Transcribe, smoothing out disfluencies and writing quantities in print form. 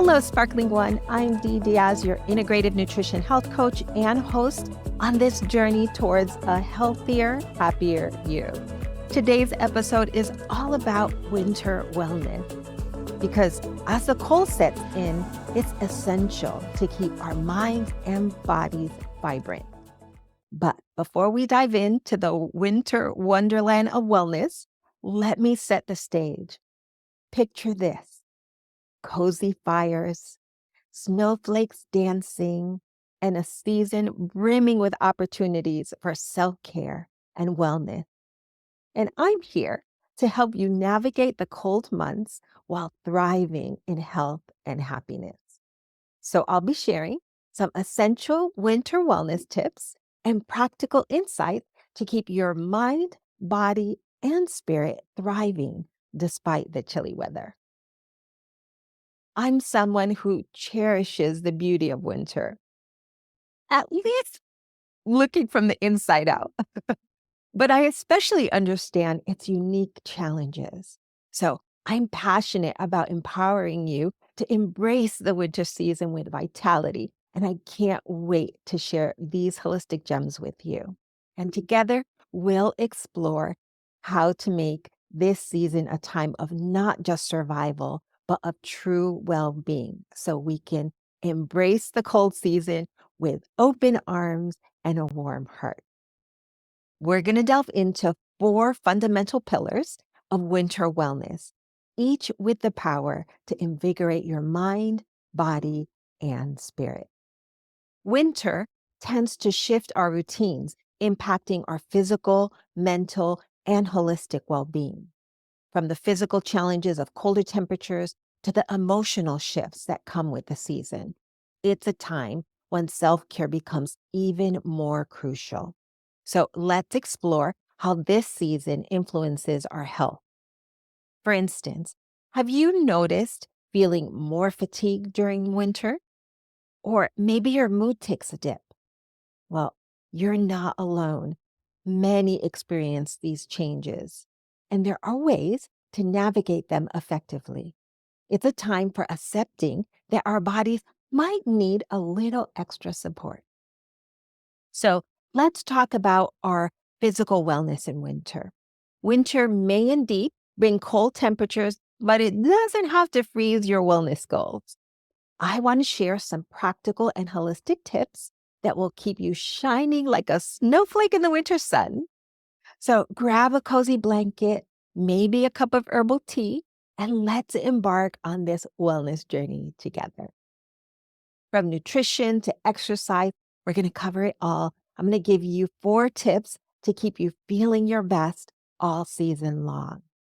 Hello, Sparkling One. I'm Dee Diaz, your integrative nutrition health coach and host on this journey towards a healthier, happier you. Today's episode is all about winter wellness because as the cold sets in, it's essential to keep our minds and bodies vibrant. But before we dive into the winter wonderland of wellness, let me set the stage. Picture this: cozy fires, snowflakes dancing, and a season brimming with opportunities for self-care and wellness. And I'm here to help you navigate the cold months while thriving in health and happiness. So I'll be sharing some essential winter wellness tips and practical insights to keep your mind, body, and spirit thriving despite the chilly weather. I'm someone who cherishes the beauty of winter, at least looking from the inside out. But I especially understand its unique challenges. So I'm passionate about empowering you to embrace the winter season with vitality. And I can't wait to share these holistic gems with you. And together, we'll explore how to make this season a time of not just survival, but of true well-being, so we can embrace the cold season with open arms and a warm heart. We're going to delve into 4 fundamental pillars of winter wellness, each with the power to invigorate your mind, body, and spirit. Winter tends to shift our routines, impacting our physical, mental, and holistic well-being. From the physical challenges of colder temperatures to the emotional shifts that come with the season, it's a time when self-care becomes even more crucial. So let's explore how this season influences our health. For instance, have you noticed feeling more fatigued during winter? Or maybe your mood takes a dip? Well, you're not alone. Many experience these changes, and there are ways to navigate them effectively. It's a time for accepting that our bodies might need a little extra support. So let's talk about our physical wellness in winter. Winter may indeed bring cold temperatures, but it doesn't have to freeze your wellness goals. I want to share some practical and holistic tips that will keep you shining like a snowflake in the winter sun. So grab a cozy blanket, maybe a cup of herbal tea, and let's embark on this wellness journey together. From nutrition to exercise, we're going to cover it all. I'm going to give you 4 tips to keep you feeling your best all season long.